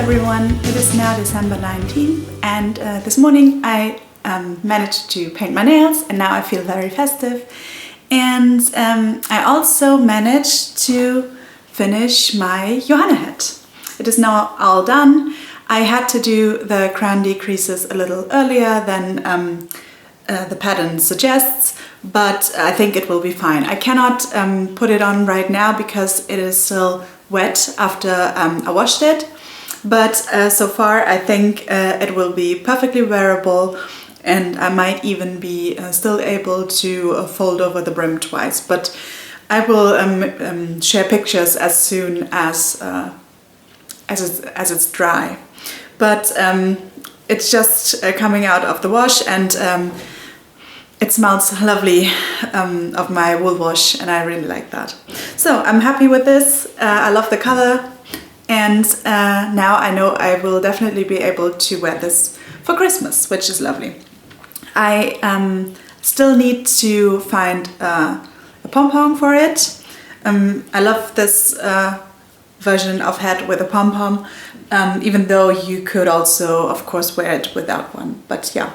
everyone, it is now December 19th and this morning I managed to paint my nails and now I feel very festive. And I also managed to finish my Johanna hat. It is now all done. I had to do the crown decreases a little earlier than the pattern suggests, but I think it will be fine. I cannot put it on right now because it is still wet after I washed it, but so far I think it will be perfectly wearable, and I might even be still able to fold over the brim twice, but I will share pictures as soon as it's dry. But it's just coming out of the wash, and it smells lovely of my wool wash, and I really like that. So I'm happy with this. I love the color, and now I know I will definitely be able to wear this for Christmas, which is lovely. I still need to find a pom-pom for it. I love this version of hat with a pom-pom, even though you could also, of course, wear it without one. But yeah,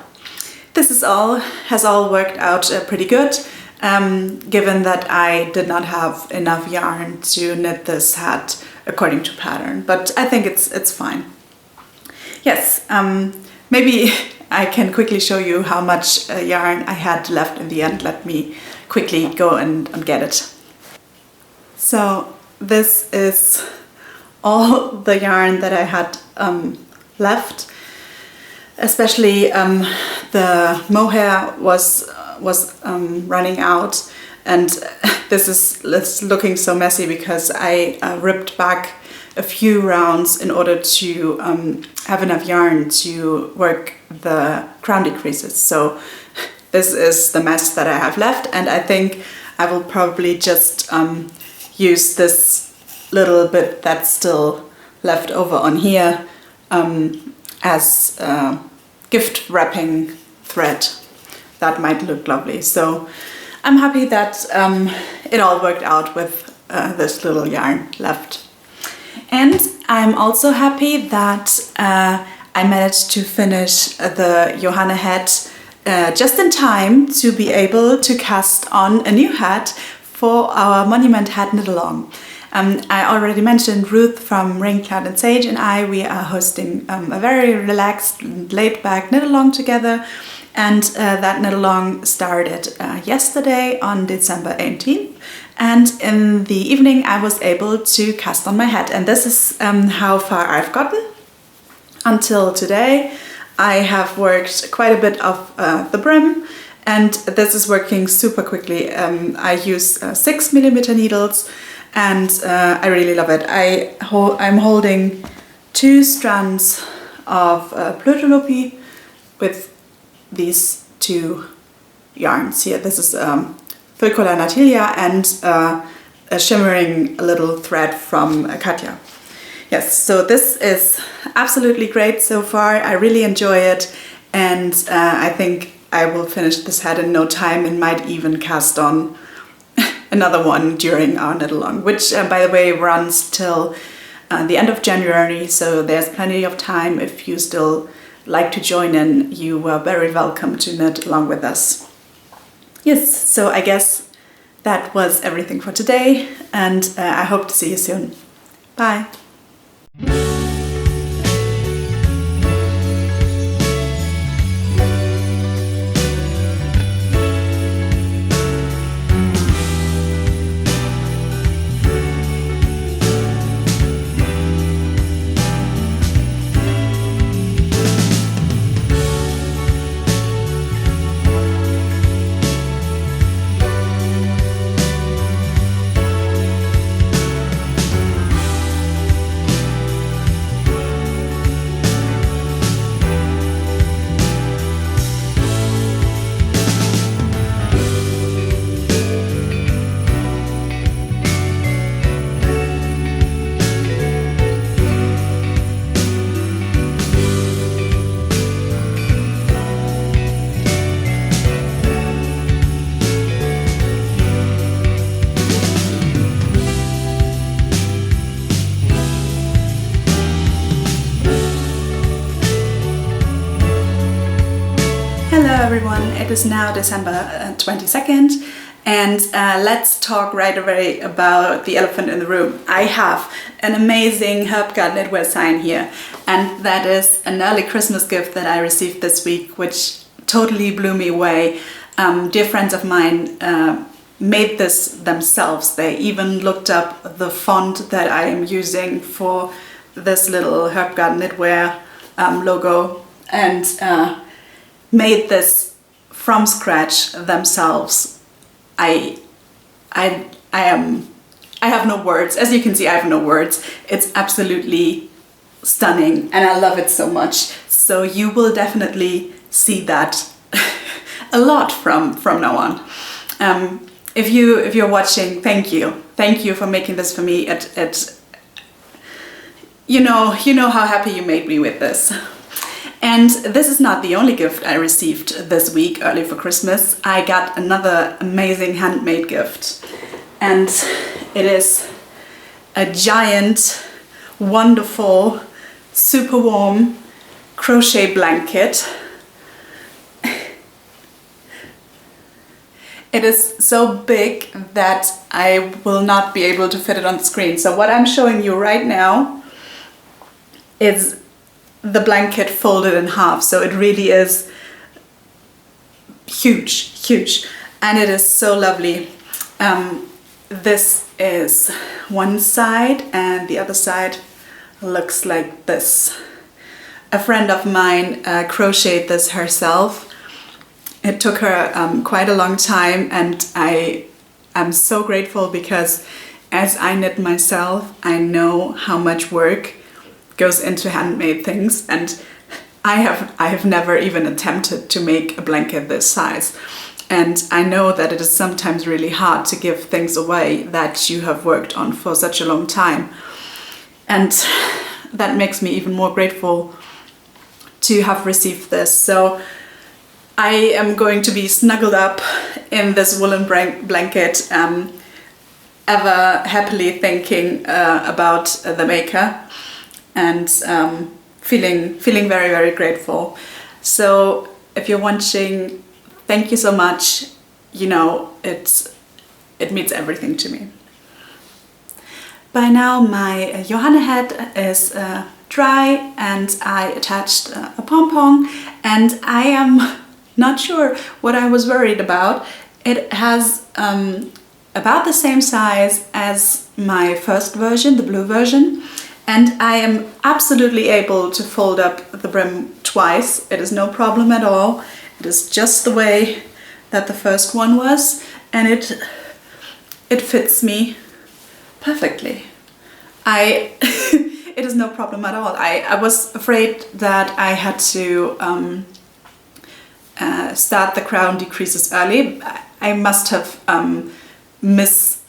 this has all worked out pretty good, given that I did not have enough yarn to knit this hat according to pattern. But I think it's fine. Yes, maybe I can quickly show you how much yarn I had left in the end. Let me quickly go and get it. So this is all the yarn that I had left. Especially the mohair was running out, and this is looking so messy because I ripped back a few rounds in order to have enough yarn to work the crown decreases. So this is the mess that I have left, and I think I will probably just use this little bit that's still left over on here as gift wrapping thread. That might look lovely. So I'm happy that it all worked out with this little yarn left. And I'm also happy that I managed to finish the Johanna hat just in time to be able to cast on a new hat for our Monument Hat Knit Along. I already mentioned Ruth from Rain Cloud and Sage and we are hosting a very relaxed, laid-back knit-along together, and that knit-along started yesterday on December 18th, and in the evening I was able to cast on my hat, and this is how far I've gotten until today. I have worked quite a bit of the brim, and this is working super quickly. I use 6mm needles, and I really love it. I'm holding 2 strands of Plötelopi with these 2 yarns here. This is Fulcola Natilia and a shimmering little thread from Katja. Yes, so this is absolutely great so far. I really enjoy it, and I think I will finish this hat in no time and might even cast on another one during our knit-along, which by the way runs till the end of January, so there's plenty of time. If you still like to join in, you are very welcome to knit along with us. Yes, so I guess that was everything for today, and I hope to see you soon. Bye! everyone, it is now December 22nd, and let's talk right away about the elephant in the room. I have an amazing HERBGARDEN knitwear sign here, and that is an early Christmas gift that I received this week, which totally blew me away. Dear friends of mine made this themselves. They even looked up the font that I am using for this little HERBGARDEN knitwear logo, and made this from scratch themselves. I have no words. As you can see, I have no words. It's absolutely stunning, and I love it so much. So you will definitely see that a lot from now on. If you're watching, thank you for making this for me. You know how happy you made me with this. And this is not the only gift I received this week, early for Christmas. I got another amazing handmade gift, and it is a giant, wonderful, super warm crochet blanket. It is so big that I will not be able to fit it on the screen. So what I'm showing you right now is the blanket folded in half. So it really is huge, and it is so lovely. This is one side, and the other side looks like this. A friend of mine crocheted this herself. It took her quite a long time, and I am so grateful, because as I knit myself, I know how much work goes into handmade things, and I have never even attempted to make a blanket this size. And I know that it is sometimes really hard to give things away that you have worked on for such a long time. And that makes me even more grateful to have received this. So I am going to be snuggled up in this woolen blanket, ever happily thinking about the maker, and feeling very, very grateful. So if you're watching, thank you so much. You know, it means everything to me. By now my Johanna head is dry, and I attached a pom-pom, and I am not sure what I was worried about. It has about the same size as my first version, the blue version, and I am absolutely able to fold up the brim twice. It is no problem at all. It is just the way that the first one was, and it fits me perfectly. It is no problem at all. I was afraid that I had to start the crown decreases early. I must have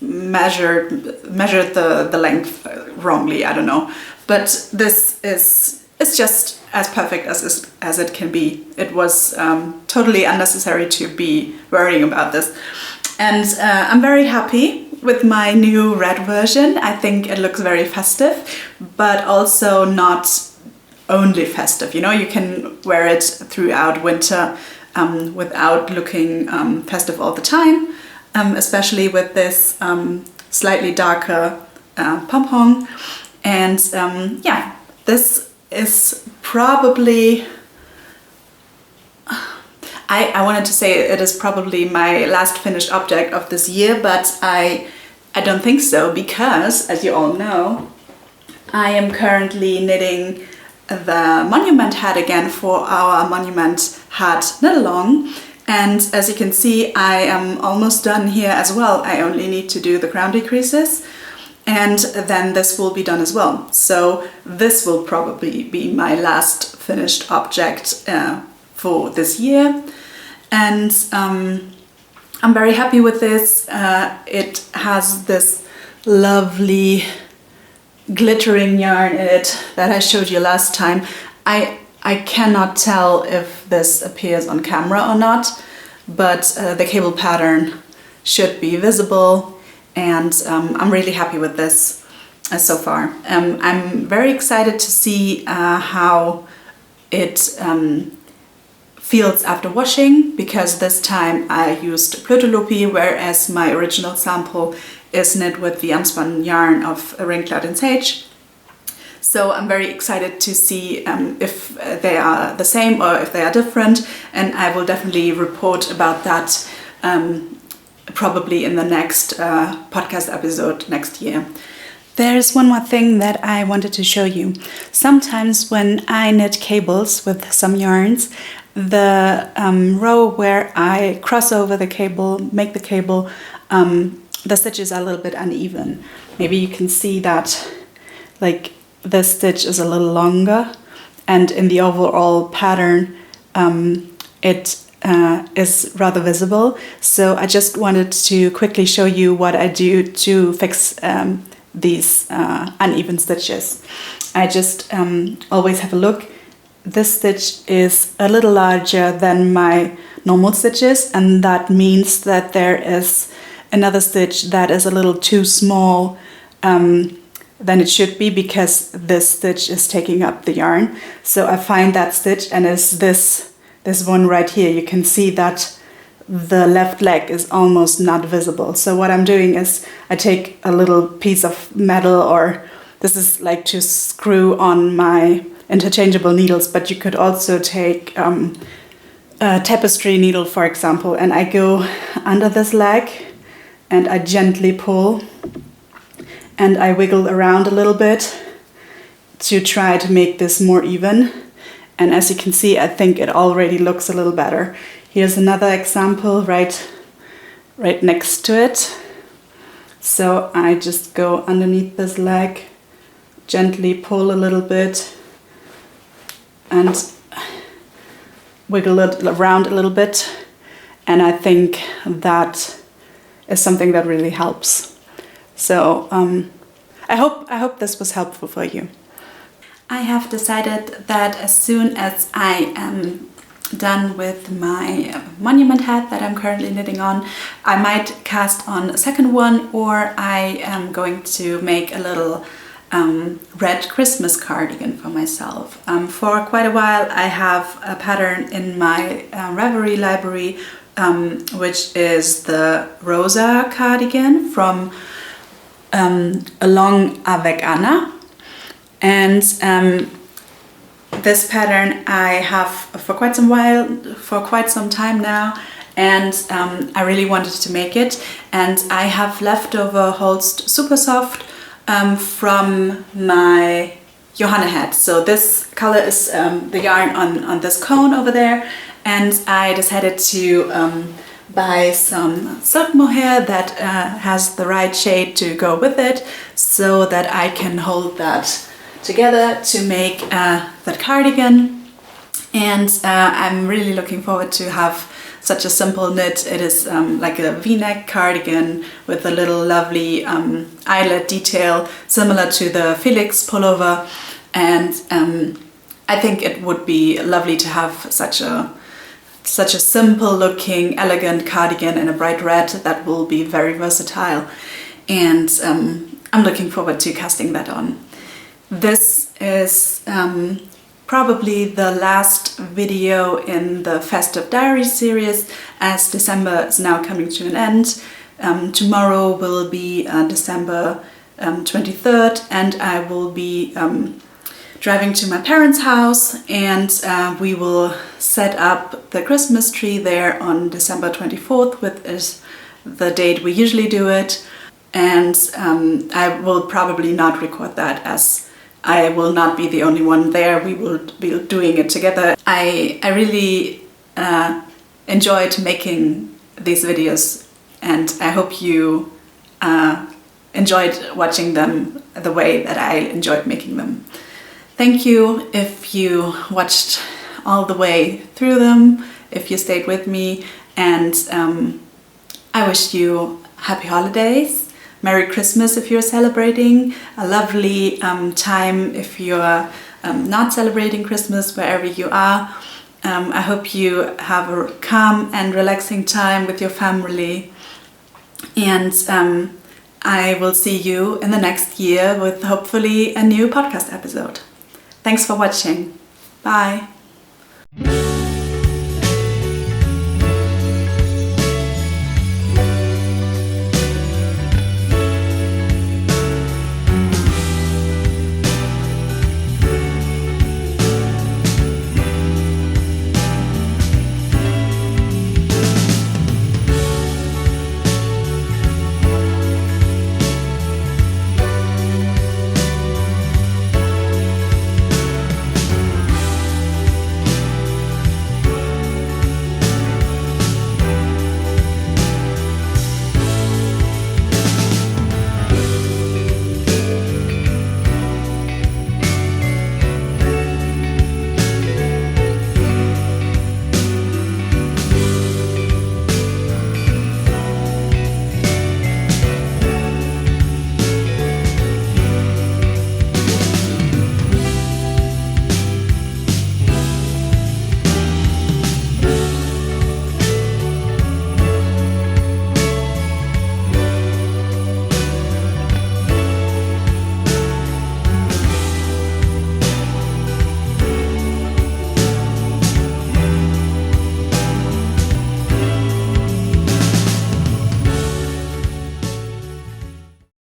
measured the length wrongly, I don't know. But this is just as perfect as it can be. It was totally unnecessary to be worrying about this. And I'm very happy with my new red version. I think it looks very festive, but also not only festive. You know, you can wear it throughout winter without looking festive all the time, especially with this slightly darker pom-pom. And yeah, this is probably, I wanted to say it is probably my last finished object of this year, but I don't think so, because as you all know, I am currently knitting the monument hat again for our monument hat knit along, and as you can see, I am almost done here as well. I only need to do the crown decreases, and then this will be done as well. So this will probably be my last finished object for this year, and I'm very happy with this. It has this lovely glittering yarn in it that I showed you last time. I cannot tell if this appears on camera or not, but the cable pattern should be visible, and I'm really happy with this so far. I'm very excited to see how it fields after washing, because this time I used Plötulopi, whereas my original sample is knit with the unspun yarn of Rain Cloud and Sage. So I'm very excited to see if they are the same or if they are different, and I will definitely report about that probably in the next podcast episode next year. There's one more thing that I wanted to show you. Sometimes when I knit cables with some yarns, the row where I cross over the cable, make the cable, the stitches are a little bit uneven. Maybe you can see that like this stitch is a little longer, and in the overall pattern it is rather visible. So I just wanted to quickly show you what I do to fix these uneven stitches. I just always have a look. This stitch is a little larger than my normal stitches, and that means that there is another stitch that is a little too small than it should be, because this stitch is taking up the yarn. So I find that stitch, and it's this one right here. You can see that the left leg is almost not visible. So what I'm doing is I take a little piece of metal, or this is like to screw on my interchangeable needles, but you could also take a tapestry needle, for example, and I go under this leg and I gently pull and I wiggle around a little bit to try to make this more even. And as you can see, I think it already looks a little better. Here's another example right next to it. So I just go underneath this leg, gently pull a little bit and wiggle it around a little bit. And I think that is something that really helps. So I hope this was helpful for you. I have decided that as soon as I am done with my monument hat that I'm currently knitting on, I might cast on a second one, or I am going to make a little red Christmas cardigan for myself. For quite a while I have a pattern in my Ravelry library, which is the Rosa cardigan from Along Avec Anna. And this pattern I have for quite some time now, and I really wanted to make it, and I have leftover Holst Super Soft from my Johanna hat. So this color is the yarn on this cone over there, and I decided to buy some silk mohair that has the right shade to go with it, so that I can hold that together to make that cardigan. And I'm really looking forward to have such a simple knit. It is like a v-neck cardigan with a little lovely eyelet detail similar to the Felix pullover, and I think it would be lovely to have such a simple looking elegant cardigan in a bright red that will be very versatile, and I'm looking forward to casting that on. This is probably the last video in the Festive Diary series, as December is now coming to an end. Tomorrow will be December 23rd, and I will be driving to my parents' house, and we will set up the Christmas tree there on December 24th, which is the date we usually do it. And I will probably not record that, as I will not be the only one there. We will be doing it together. I really enjoyed making these videos, and I hope you enjoyed watching them the way that I enjoyed making them. Thank you if you watched all the way through them, if you stayed with me, and I wish you happy holidays. Merry Christmas if you're celebrating, a lovely time if you're not celebrating Christmas, wherever you are. I hope you have a calm and relaxing time with your family, and I will see you in the next year with hopefully a new podcast episode. Thanks for watching. Bye.